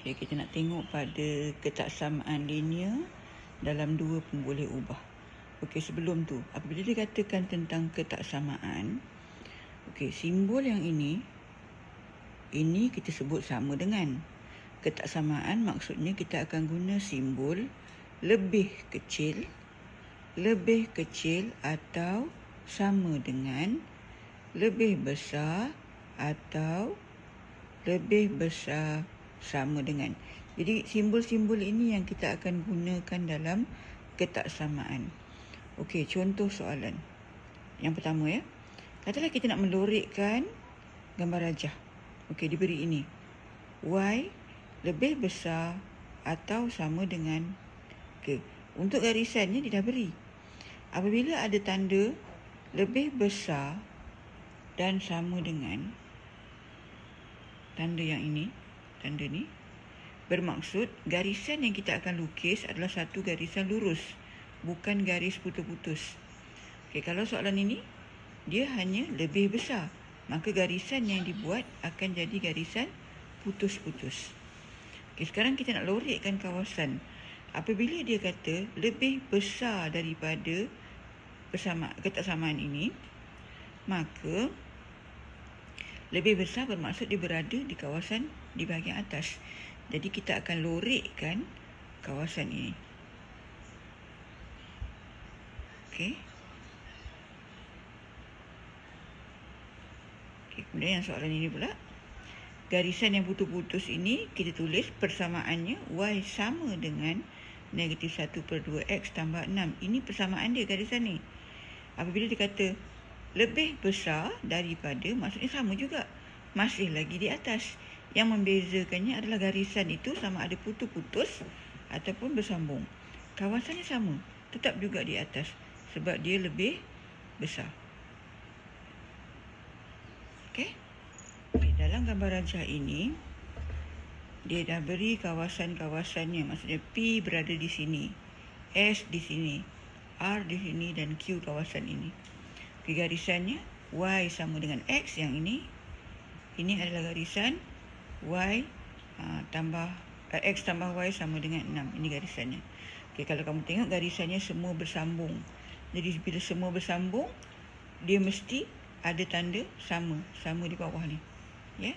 Okay, kita nak tengok pada ketaksamaan linear dalam dua pemboleh ubah. Okey, sebelum tu, apabila dikatakan tentang ketaksamaan, okey, simbol yang ini kita sebut sama dengan ketaksamaan. Maksudnya kita akan guna simbol lebih kecil atau sama dengan, lebih besar atau lebih besar sama dengan. Jadi simbol-simbol ini yang kita akan gunakan dalam ketaksamaan. Okey, contoh soalan. Yang pertama ya. Katalah kita nak melorikkan gambar rajah. Okey, diberi ini. Y lebih besar atau sama dengan. Okey, untuk garisannya dia dah beri. Apabila ada tanda lebih besar dan sama dengan, tanda yang ini, tanda ni, bermaksud garisan yang kita akan lukis adalah satu garisan lurus, bukan garis putus-putus. Okey, kalau soalan ini, dia hanya lebih besar, maka garisan yang dibuat akan jadi garisan putus-putus. Okey, sekarang kita nak lorikkan kawasan. Apabila dia kata lebih besar daripada ketaksamaan ini, maka lebih besar bermaksud dia berada di kawasan di bahagian atas. Jadi kita akan lorikkan kawasan ini. Okey. Okey, kemudian yang soalan ini pula. Garisan yang putus-putus ini kita tulis persamaannya Y sama dengan negatif 1/2X tambah 6. Ini persamaan dia garisan ni. Apabila dia kata lebih besar daripada, maksudnya sama juga, masih lagi di atas. Yang membezakannya adalah garisan itu sama ada putus-putus ataupun bersambung. Kawasannya sama, tetap juga di atas sebab dia lebih besar. Okey. Dalam gambar rajah ini, dia dah beri kawasan-kawasannya. Maksudnya P berada di sini, S di sini, R di sini dan Q kawasan ini. Garisannya Y sama dengan X yang ini. Ini adalah garisan Y tambah X tambah Y sama dengan 6. Ini garisannya. Okey, kalau kamu tengok garisannya semua bersambung. Jadi bila semua bersambung, dia mesti ada tanda sama di bawah ni. Ya.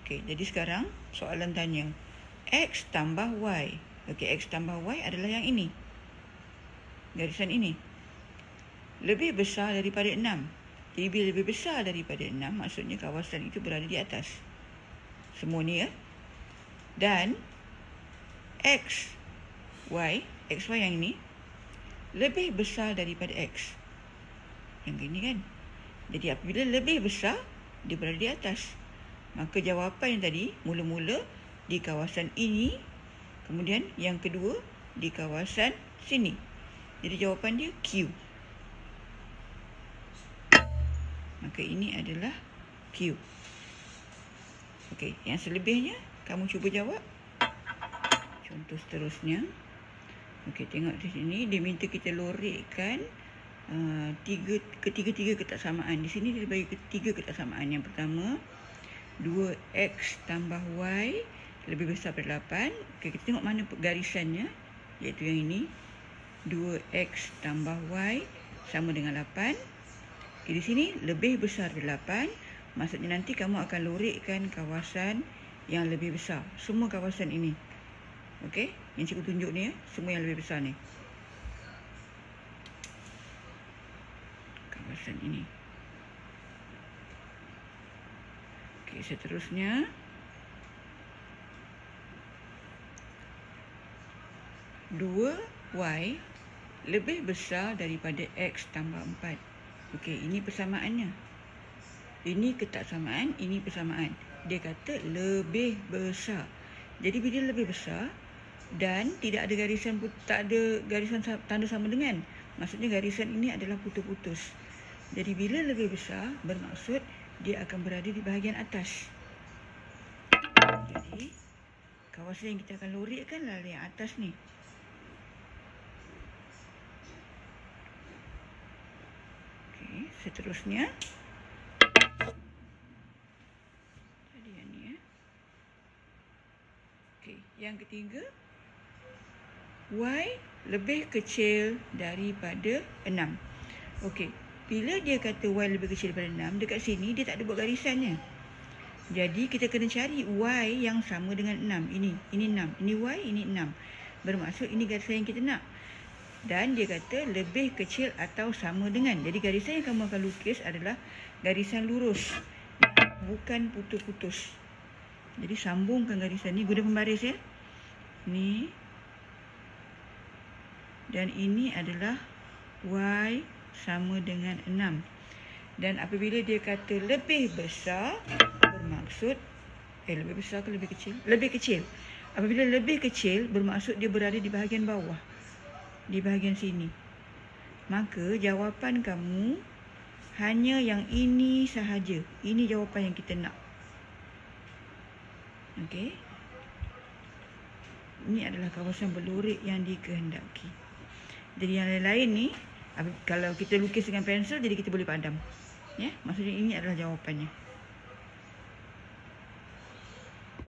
Okey, jadi sekarang soalan tanya X tambah Y. Okey, X tambah Y adalah yang ini. Garisan ini. Lebih besar daripada 6. Jadi bila lebih besar daripada 6, maksudnya kawasan itu berada di atas. Semua ni ya. Dan XY yang ini lebih besar daripada X. Yang ini kan. Jadi apabila lebih besar, dia berada di atas. Maka jawapan yang tadi mula-mula di kawasan ini, kemudian yang kedua di kawasan sini. Jadi jawapan dia Q. Maka ini adalah Q. Okey, yang selebihnya kamu cuba jawab. Contoh seterusnya. Okey, tengok di sini dia minta kita lorikkan ketiga-tiga ketaksamaan. Di sini dia bagi ketiga ketaksamaan. Yang pertama, 2X tambah Y lebih besar daripada 8. Okey, kita tengok mana garisannya, iaitu yang ini. 2X tambah Y sama dengan 8. Di sini lebih besar dari 8. Maksudnya nanti kamu akan lorikkan kawasan yang lebih besar. Semua kawasan ini. Okey, yang cikgu tunjuk ni ya, semua yang lebih besar ni. Kawasan ini. Okey, seterusnya. 2Y lebih besar daripada X tambah 4. Okey, ini persamaannya. Ini ketaksamaan, ini persamaan. Dia kata lebih besar. Jadi bila lebih besar dan tidak ada garisan, tak ada garisan tanda sama dengan, maksudnya garisan ini adalah putus-putus. Jadi bila lebih besar bermaksud dia akan berada di bahagian atas. Jadi kawasan yang kita akan lorikkan adalah yang atas ni. Seterusnya, jadi yang ni ya. Okey, yang ketiga, Y lebih kecil daripada 6. Okey, bila dia kata Y lebih kecil daripada 6, dekat sini dia tak ada buat garisannya. Jadi kita kena cari Y yang sama dengan 6. Ini 6. Ini Y, ini 6. Bermaksud ini garisan yang kita nak. Dan dia kata lebih kecil atau sama dengan. Jadi garisan yang kamu akan lukis adalah garisan lurus, bukan putus-putus. Jadi sambungkan garisan ni guna pembaris ya. Ni. Dan ini adalah Y sama dengan 6. Dan apabila dia kata lebih besar, bermaksud lebih besar ke lebih kecil? Lebih kecil. Apabila lebih kecil, bermaksud dia berada di bahagian bawah, di bahagian sini. Maka jawapan kamu hanya yang ini sahaja. Ini jawapan yang kita nak. Okey. Ini adalah kawasan berlurik yang dikehendaki. Jadi yang lain-lain ni, kalau kita lukis dengan pensel, jadi kita boleh padam. Ya, maksudnya ini adalah jawapannya.